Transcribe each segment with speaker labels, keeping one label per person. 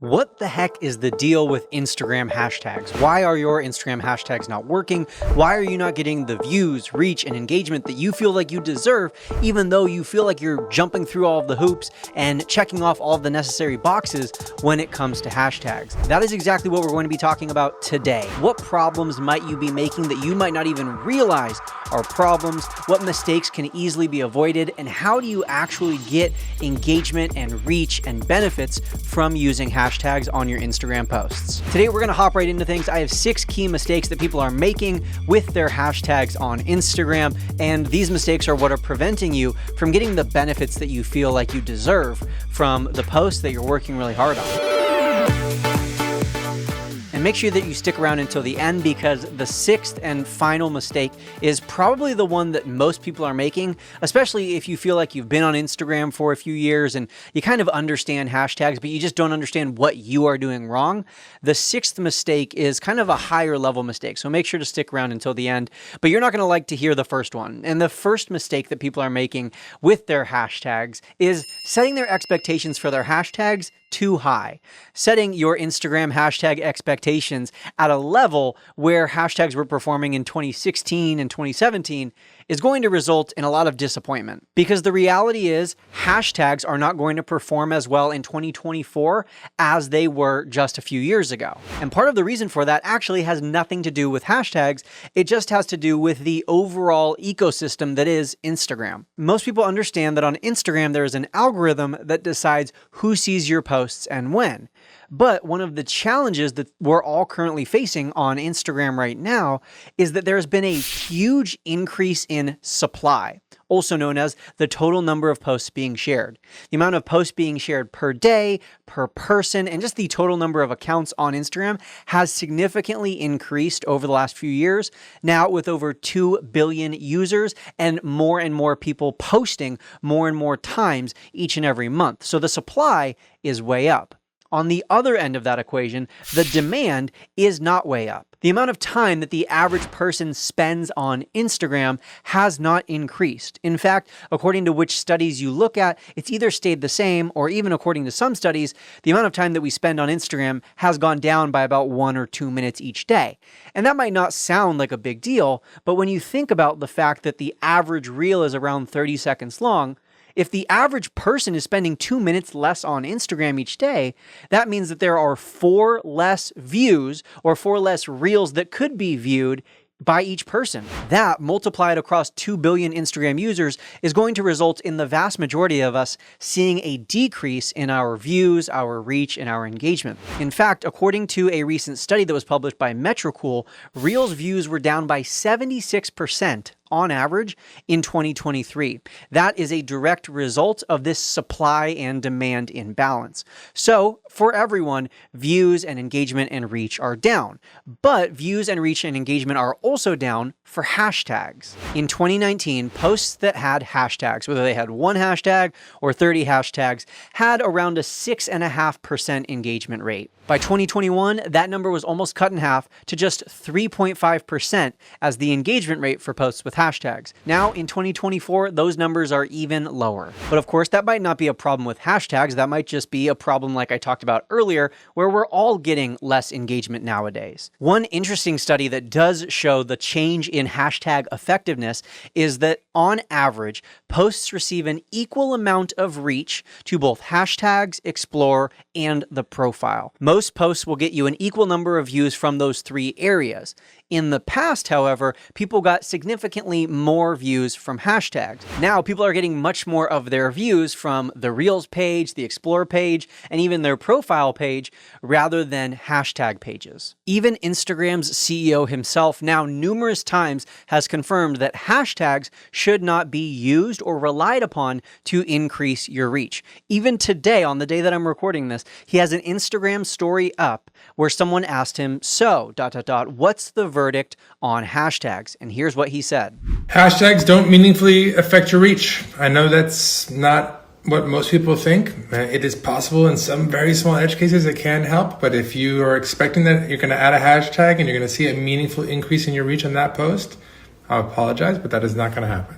Speaker 1: What the heck is the deal with Instagram hashtags? Why are your Instagram hashtags not working? Why are you not getting the views, reach, and engagement that you feel like you deserve, even though you feel like you're jumping through all of the hoops and checking off all of the necessary boxes when it comes to hashtags? That is exactly what we're going to be talking about today. What problems might you be making that you might not even realize are problems? What mistakes can easily be avoided? And how do you actually get engagement and reach and benefits from using hashtags on your Instagram posts? Today, we're going to hop right into things. I have 6 key mistakes that people are making with their hashtags on Instagram. And these mistakes are what are preventing you from getting the benefits that you feel like you deserve from the posts that you're working really hard on. And make sure that you stick around until the end, because the 6th and final mistake is probably the one that most people are making, especially if you feel like you've been on Instagram for a few years and you kind of understand hashtags, but you just don't understand what you are doing wrong. The 6th mistake is kind of a higher level mistake, so make sure to stick around until the end, but you're not going to like to hear the first one. And the first mistake that people are making with their hashtags is setting their expectations for their hashtags too high. Setting your Instagram hashtag expectations at a level where hashtags were performing in 2016 and 2017 is going to result in a lot of disappointment, because the reality is hashtags are not going to perform as well in 2024 as they were just a few years ago. And part of the reason for that actually has nothing to do with hashtags. It just has to do with the overall ecosystem that is Instagram. Most people understand that on Instagram, there is an algorithm that decides who sees your posts and when. But one of the challenges that we're all currently facing on Instagram right now is that there has been a huge increase in supply, also known as the total number of posts being shared. The amount of posts being shared per day, per person, and just the total number of accounts on Instagram has significantly increased over the last few years. Now, with over 2 billion users and more people posting more and more times each and every month. So the supply is way up. On the other end of that equation, the demand is not way up. The amount of time that the average person spends on Instagram has not increased. In fact, according to which studies you look at, it's either stayed the same, or even according to some studies, the amount of time that we spend on Instagram has gone down by about 1 or 2 minutes each day. And that might not sound like a big deal, but when you think about the fact that the average reel is around 30 seconds long, if the average person is spending 2 minutes less on Instagram each day, that means that there are 4 less views or 4 less reels that could be viewed by each person. That, multiplied across 2 billion Instagram users, is going to result in the vast majority of us seeing a decrease in our views, our reach, and our engagement. In fact, according to a recent study that was published by Metrocool, Reels views were down by 76% on average in 2023. That is a direct result of this supply and demand imbalance. So for everyone, views and engagement and reach are down, but views and reach and engagement are also down for hashtags. In 2019, posts that had hashtags, whether they had 1 hashtag or 30 hashtags, had around a 6.5% engagement rate. By 2021, that number was almost cut in half to just 3.5% as the engagement rate for posts with hashtags. Now, in 2024, those numbers are even lower. But of course, that might not be a problem with hashtags. That might just be a problem, like I talked about earlier, where we're all getting less engagement nowadays. One interesting study that does show the change in hashtag effectiveness is that on average, posts receive an equal amount of reach to both hashtags, explore, and the profile. Most posts will get you an equal number of views from those 3 areas. In the past, however, people got significantly more views from hashtags. Now, people are getting much more of their views from the Reels page, the Explore page, and even their profile page, rather than hashtag pages. Even Instagram's CEO himself now numerous times has confirmed that hashtags should not be used or relied upon to increase your reach. Even today, on the day that I'm recording this, he has an Instagram story up where someone asked him, so, what's the verdict on hashtags? And here's what he said.
Speaker 2: Hashtags don't meaningfully affect your reach. I know that's not what most people think. It is possible in some very small edge cases it can help, but if you are expecting that you're going to add a hashtag and you're going to see a meaningful increase in your reach on that post, I apologize, but that is not going to happen.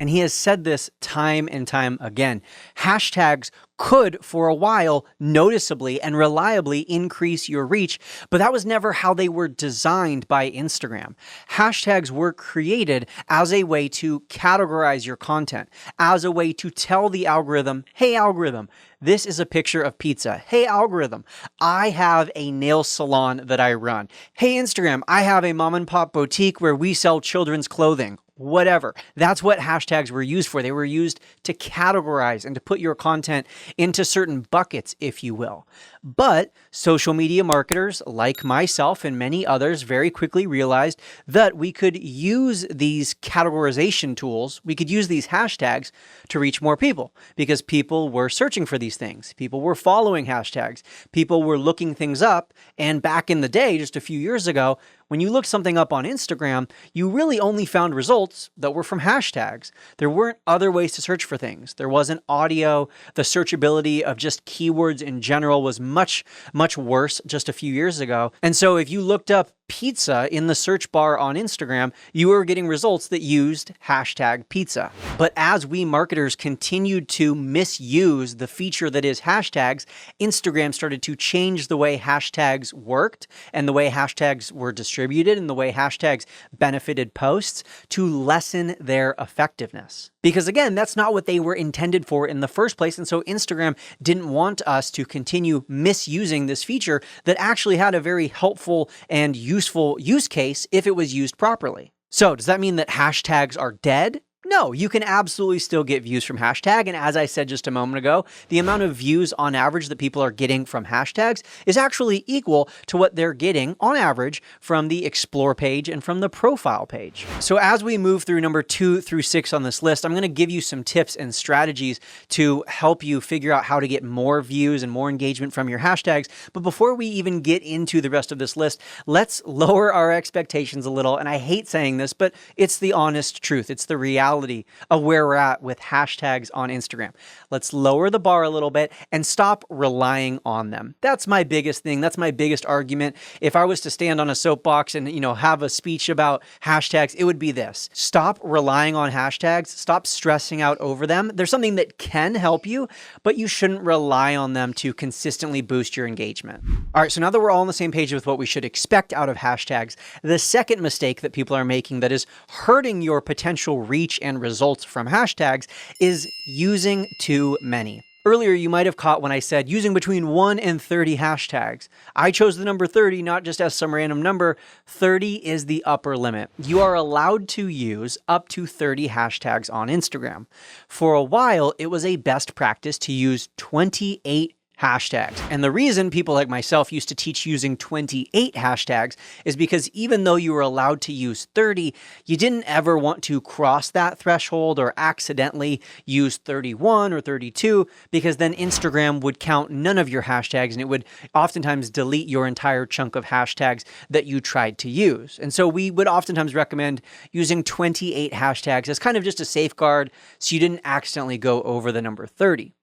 Speaker 1: And he has said this time and time again. Hashtags could, for a while, noticeably and reliably increase your reach, but that was never how they were designed by Instagram. Hashtags were created as a way to categorize your content, as a way to tell the algorithm, hey algorithm, this is a picture of pizza. Hey algorithm, I have a nail salon that I run. Hey Instagram, I have a mom and pop boutique where we sell children's clothing. Whatever. That's what hashtags were used for. They were used to categorize and to put your content into certain buckets, if you will. But social media marketers like myself and many others very quickly realized that we could use these categorization tools, we could use these hashtags to reach more people because people were searching for these things. People were following hashtags. People were looking things up. And back in the day, just a few years ago, when you looked something up on Instagram, you really only found results that were from hashtags. There weren't other ways to search for things. There wasn't audio. The searchability of just keywords in general was much, much worse just a few years ago. And so if you looked up pizza in the search bar on Instagram, you were getting results that used hashtag pizza. But as we marketers continued to misuse the feature that is hashtags, Instagram started to change the way hashtags worked and the way hashtags were distributed and the way hashtags benefited posts to lessen their effectiveness. Because again, that's not what they were intended for in the first place. And so Instagram didn't want us to continue misusing this feature that actually had a very helpful and useful use case if it was used properly. So does that mean that hashtags are dead? No, you can absolutely still get views from hashtag. And as I said just a moment ago, the amount of views on average that people are getting from hashtags is actually equal to what they're getting on average from the explore page and from the profile page. So as we move through number 2 through 6 on this list, I'm going to give you some tips and strategies to help you figure out how to get more views and more engagement from your hashtags. But before we even get into the rest of this list, let's lower our expectations a little. And I hate saying this, but it's the honest truth. It's the reality of where we're at with hashtags on Instagram. Let's lower the bar a little bit and stop relying on them. That's my biggest thing. That's my biggest argument. If I was to stand on a soapbox and, have a speech about hashtags, it would be this. Stop relying on hashtags. Stop stressing out over them. They're something that can help you, but you shouldn't rely on them to consistently boost your engagement. All right, so now that we're all on the same page with what we should expect out of hashtags, the second mistake that people are making that is hurting your potential reach and results from hashtags is using too many. Earlier, you might have caught when I said using between 1 and 30 hashtags. I chose the number 30, not just as some random number. 30 is the upper limit. You are allowed to use up to 30 hashtags on Instagram. For a while, it was a best practice to use 28 hashtags. And the reason people like myself used to teach using 28 hashtags is because even though you were allowed to use 30, you didn't ever want to cross that threshold or accidentally use 31 or 32, because then Instagram would count none of your hashtags and it would oftentimes delete your entire chunk of hashtags that you tried to use. And so we would oftentimes recommend using 28 hashtags as kind of just a safeguard so you didn't accidentally go over the number 30.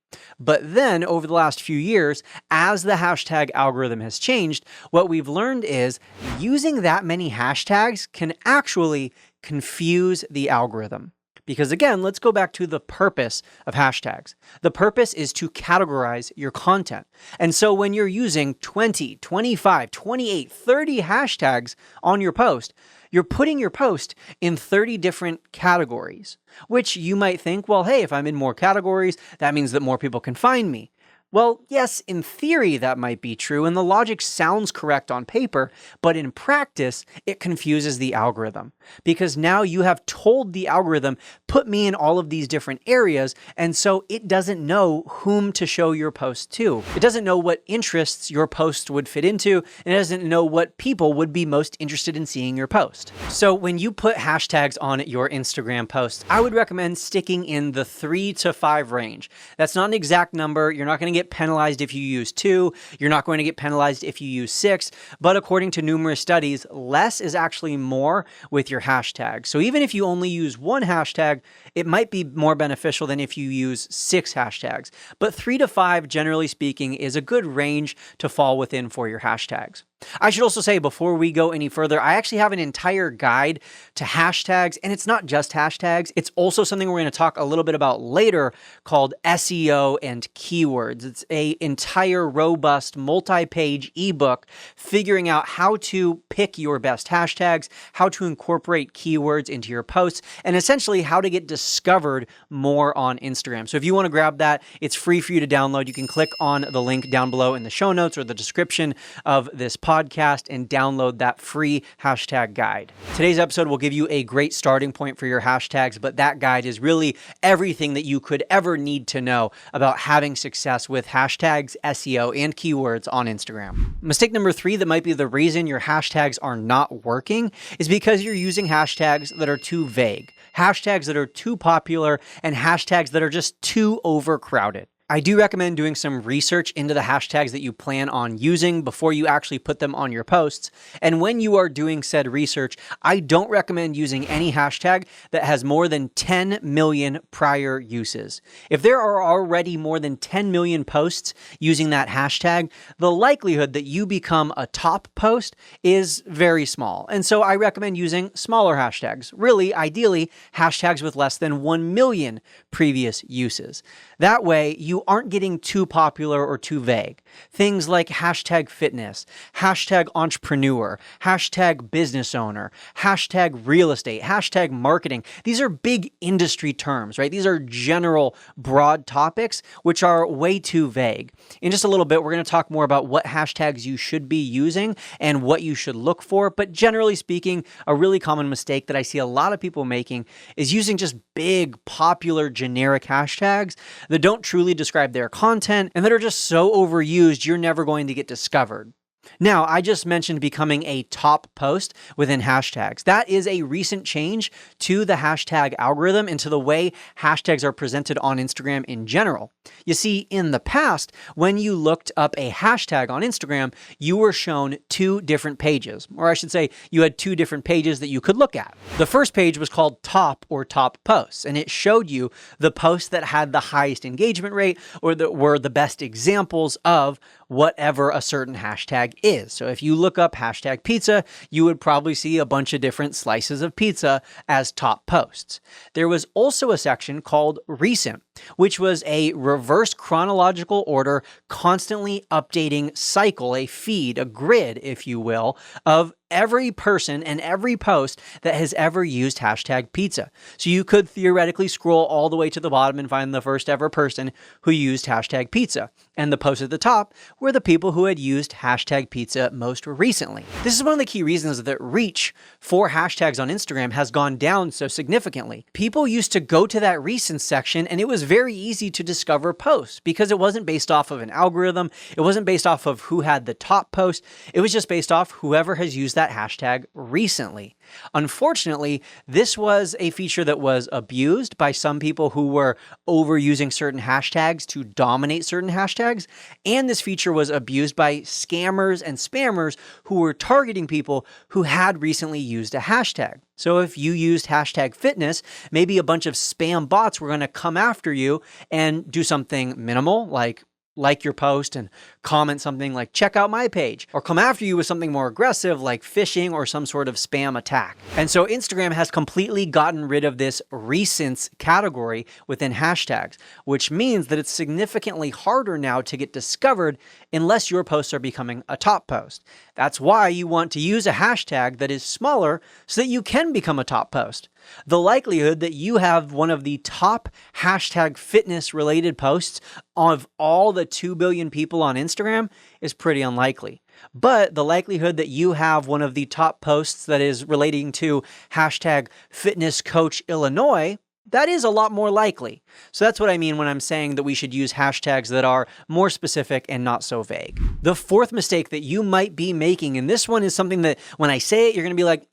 Speaker 1: But then over the last few years, as the hashtag algorithm has changed, what we've learned is using that many hashtags can actually confuse the algorithm. Because again, let's go back to the purpose of hashtags. The purpose is to categorize your content. And so when you're using 20, 25, 28, 30 hashtags on your post, you're putting your post in 30 different categories, which you might think, well, hey, if I'm in more categories, that means that more people can find me. Well, yes, in theory, that might be true, and the logic sounds correct on paper, but in practice, it confuses the algorithm. Because now you have told the algorithm, put me in all of these different areas, and so it doesn't know whom to show your post to. It doesn't know what interests your post would fit into, and it doesn't know what people would be most interested in seeing your post. So when you put hashtags on your Instagram posts, I would recommend sticking in the 3 to 5 range. That's not an exact number. You're not going to get penalized if you use 2. You're not going to get penalized if you use 6. But according to numerous studies, less is actually more with your hashtag. So even if you only use 1 hashtag, it might be more beneficial than if you use 6 hashtags. But 3 to 5, generally speaking, is a good range to fall within for your hashtags. I should also say, before we go any further, I actually have an entire guide to hashtags, and it's not just hashtags. It's also something we're going to talk a little bit about later called SEO and keywords. It's an entire robust multi-page ebook figuring out how to pick your best hashtags, how to incorporate keywords into your posts, and essentially how to get discovered more on Instagram. So if you want to grab that, it's free for you to download. You can click on the link down below in the show notes or the description of this podcast and download that free hashtag guide. Today's episode will give you a great starting point for your hashtags, but that guide is really everything that you could ever need to know about having success with hashtags, SEO, and keywords on Instagram. Mistake number 3 that might be the reason your hashtags are not working is because you're using hashtags that are too vague, hashtags that are too popular, and hashtags that are just too overcrowded. I do recommend doing some research into the hashtags that you plan on using before you actually put them on your posts. And when you are doing said research, I don't recommend using any hashtag that has more than 10 million prior uses. If there are already more than 10 million posts using that hashtag, the likelihood that you become a top post is very small. And so I recommend using smaller hashtags. Really, ideally, hashtags with less than 1 million previous uses. That way, you aren't getting too popular or too vague. Things like hashtag fitness, hashtag entrepreneur, hashtag business owner, hashtag real estate, hashtag marketing. These are big industry terms, right? These are general, broad topics, which are way too vague. In just a little bit, we're going to talk more about what hashtags you should be using and what you should look for. But generally speaking, a really common mistake that I see a lot of people making is using just big, popular, generic hashtags that don't truly describe their content and that are just so overused, you're never going to get discovered. Now, I just mentioned becoming a top post within hashtags. That is a recent change to the hashtag algorithm and to the way hashtags are presented on Instagram in general. You see, in the past, when you looked up a hashtag on Instagram, you were shown 2 different pages, or I should say you had 2 different pages that you could look at. The first page was called top or top posts, and it showed you the posts that had the highest engagement rate or that were the best examples of whatever a certain hashtag is. So if you look up hashtag pizza, you would probably see a bunch of different slices of pizza as top posts. There was also a section called recent, which was a reverse chronological order, constantly updating cycle, a feed, a grid, if you will, of every person and every post that has ever used hashtag pizza. So you could theoretically scroll all the way to the bottom and find the first ever person who used hashtag pizza. And the posts at the top were the people who had used hashtag pizza most recently. This is one of the key reasons that reach for hashtags on Instagram has gone down so significantly. People used to go to that recent section and it was very easy to discover posts because it wasn't based off of an algorithm. It wasn't based off of who had the top post. It was just based off whoever has used that hashtag recently. Unfortunately, this was a feature that was abused by some people who were overusing certain hashtags to dominate certain hashtags, and this feature was abused by scammers and spammers who were targeting people who had recently used a hashtag. So if you used hashtag fitness, maybe a bunch of spam bots were going to come after you and do something minimal, like your post and comment something like, check out my page, or come after you with something more aggressive like phishing or some sort of spam attack. And so Instagram has completely gotten rid of this recents category within hashtags, which means that it's significantly harder now to get discovered unless your posts are becoming a top post. That's why you want to use a hashtag that is smaller so that you can become a top post. The likelihood that you have one of the top hashtag fitness related posts of all the 2 billion people on Instagram is pretty unlikely. But the likelihood that you have one of the top posts that is relating to hashtag fitness coach Illinois, that is a lot more likely. So that's what I mean when I'm saying that we should use hashtags that are more specific and not so vague. The fourth mistake that you might be making, and this one is something that when I say it, you're going to be like,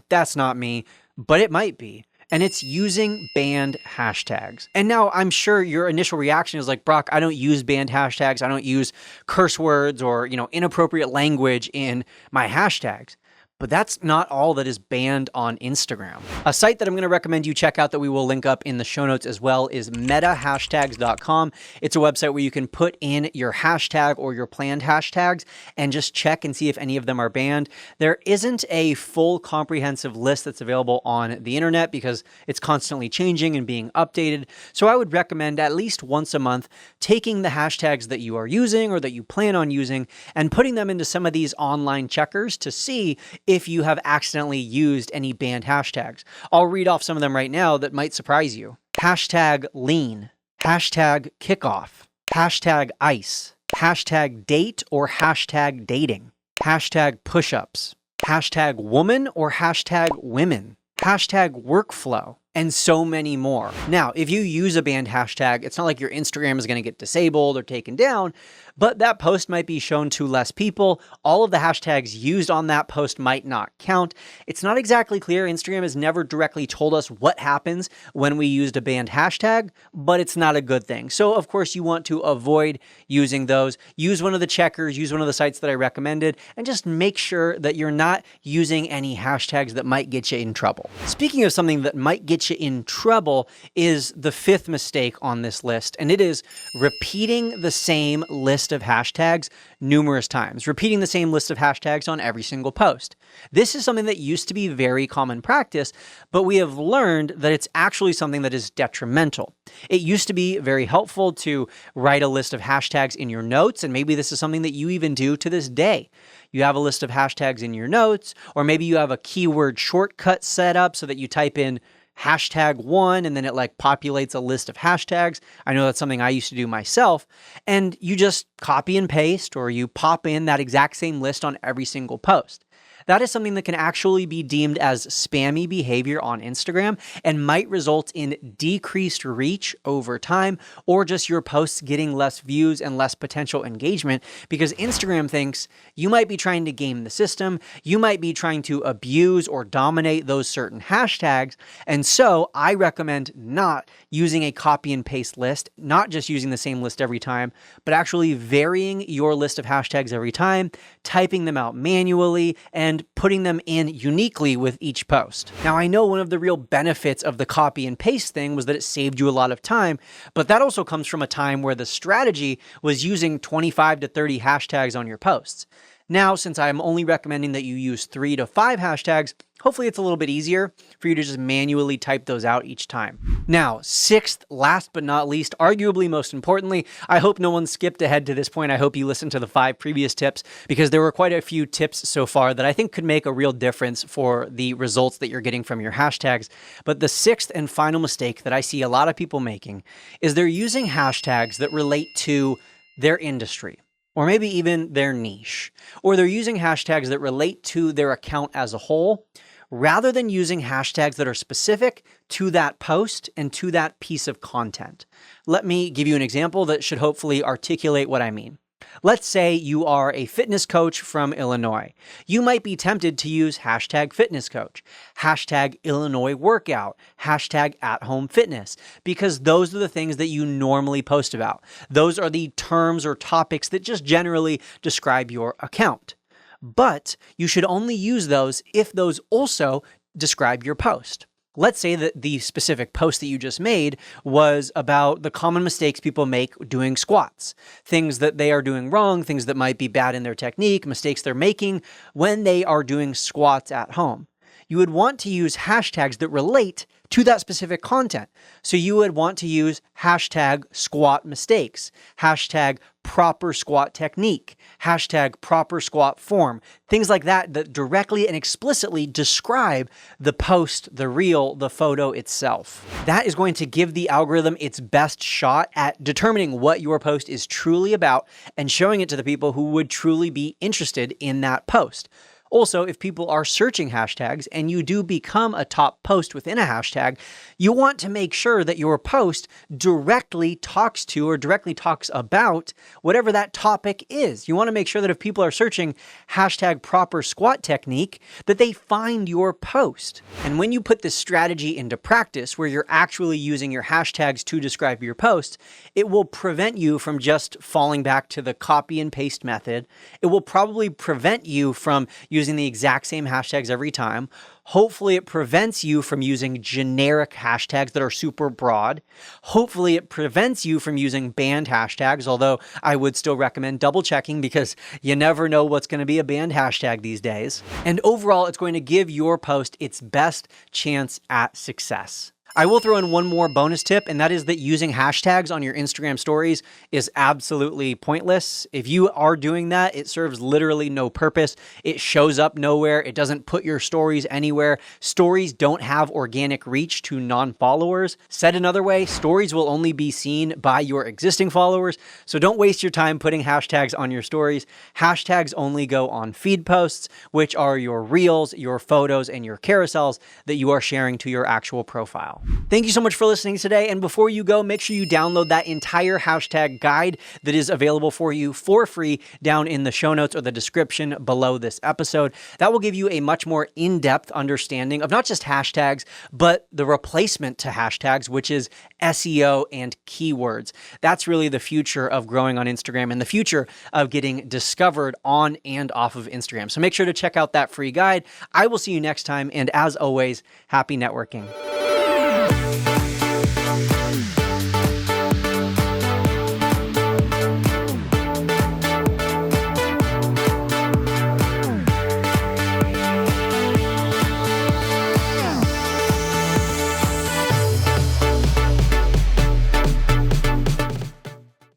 Speaker 1: that's not me, but it might be. And it's using banned hashtags. And now I'm sure your initial reaction is like, Brock, I don't use banned hashtags. I don't use curse words or, inappropriate language in my hashtags. But that's not all that is banned on Instagram. A site that I'm going to recommend you check out that we will link up in the show notes as well is metahashtags.com. It's a website where you can put in your hashtag or your planned hashtags and just check and see if any of them are banned. There isn't a full comprehensive list that's available on the internet because it's constantly changing and being updated. So I would recommend at least once a month taking the hashtags that you are using or that you plan on using and putting them into some of these online checkers to see if you have accidentally used any banned hashtags. I'll read off some of them right now that might surprise you. Hashtag lean, hashtag kickoff, hashtag ice, hashtag date or hashtag dating, hashtag push-ups, hashtag woman or hashtag women, hashtag workflow, and so many more. Now, if you use a banned hashtag, it's not like your Instagram is going to get disabled or taken down, but that post might be shown to less people. All of the hashtags used on that post might not count. It's not exactly clear. Instagram has never directly told us what happens when we used a banned hashtag, but it's not a good thing. So of course you want to avoid using those. Use one of the checkers, use one of the sites that I recommended, and just make sure that you're not using any hashtags that might get you in trouble. Speaking of something that might get you in trouble is the fifth mistake on this list, and it is repeating the same list of hashtags numerous times, repeating the same list of hashtags on every single post. This is something that used to be very common practice, but we have learned that it's actually something that is detrimental. It used to be very helpful to write a list of hashtags in your notes, and maybe this is something that you even do to this day. You have a list of hashtags in your notes, or maybe you have a keyword shortcut set up so that you type in #1 and then it like populates a list of hashtags. I know that's something I used to do myself. And you just copy and paste or you pop in that exact same list on every single post. That is something that can actually be deemed as spammy behavior on Instagram and might result in decreased reach over time or just your posts getting less views and less potential engagement because Instagram thinks you might be trying to game the system, you might be trying to abuse or dominate those certain hashtags, and so I recommend not using a copy and paste list, not just using the same list every time, but actually varying your list of hashtags every time, typing them out manually, and putting them in uniquely with each post. Now, I know one of the real benefits of the copy and paste thing was that it saved you a lot of time, but that also comes from a time where the strategy was using 25 to 30 hashtags on your posts. Now, since I'm only recommending that you use 3 to 5 hashtags, hopefully it's a little bit easier for you to just manually type those out each time. Now, sixth, last but not least, arguably most importantly, I hope no one skipped ahead to this point. I hope you listened to the 5 previous tips because there were quite a few tips so far that I think could make a real difference for the results that you're getting from your hashtags. But the sixth and final mistake that I see a lot of people making is they're using hashtags that relate to their industry, or maybe even their niche, or they're using hashtags that relate to their account as a whole, rather than using hashtags that are specific to that post and to that piece of content. Let me give you an example that should hopefully articulate what I mean. Let's say you are a fitness coach from Illinois. You might be tempted to use hashtag fitness coach, hashtag Illinois workout, hashtag at home fitness, because those are the things that you normally post about. Those are the terms or topics that just generally describe your account. But you should only use those if those also describe your post. Let's say that the specific post that you just made was about the common mistakes people make doing squats, things that they are doing wrong, things that might be bad in their technique, mistakes they're making when they are doing squats at home. You would want to use hashtags that relate to that specific content. So you would want to use hashtag squat mistakes, hashtag proper squat technique, hashtag proper squat form, things like that that directly and explicitly describe the post, the reel, the photo itself. That is going to give the algorithm its best shot at determining what your post is truly about and showing it to the people who would truly be interested in that post. Also, if people are searching hashtags and you do become a top post within a hashtag, you want to make sure that your post directly talks to or directly talks about whatever that topic is. You want to make sure that if people are searching hashtag proper squat technique, that they find your post. And when you put this strategy into practice, where you're actually using your hashtags to describe your posts, it will prevent you from just falling back to the copy and paste method. It will probably prevent you from using the exact same hashtags every time. Hopefully it prevents you from using generic hashtags that are super broad. Hopefully it prevents you from using banned hashtags, although I would still recommend double checking because you never know what's going to be a banned hashtag these days. And overall, it's going to give your post its best chance at success. I will throw in one more bonus tip, and that is that using hashtags on your Instagram stories is absolutely pointless. If you are doing that, it serves literally no purpose. It shows up nowhere. It doesn't put your stories anywhere. Stories don't have organic reach to non-followers. Said another way, stories will only be seen by your existing followers, so don't waste your time putting hashtags on your stories. Hashtags only go on feed posts, which are your reels, your photos, and your carousels that you are sharing to your actual profile. Thank you so much for listening today. And before you go, make sure you download that entire hashtag guide that is available for you for free down in the show notes or the description below this episode. That will give you a much more in-depth understanding of not just hashtags, but the replacement to hashtags, which is SEO and keywords. That's really the future of growing on Instagram and the future of getting discovered on and off of Instagram. So make sure to check out that free guide. I will see you next time. And as always, happy networking.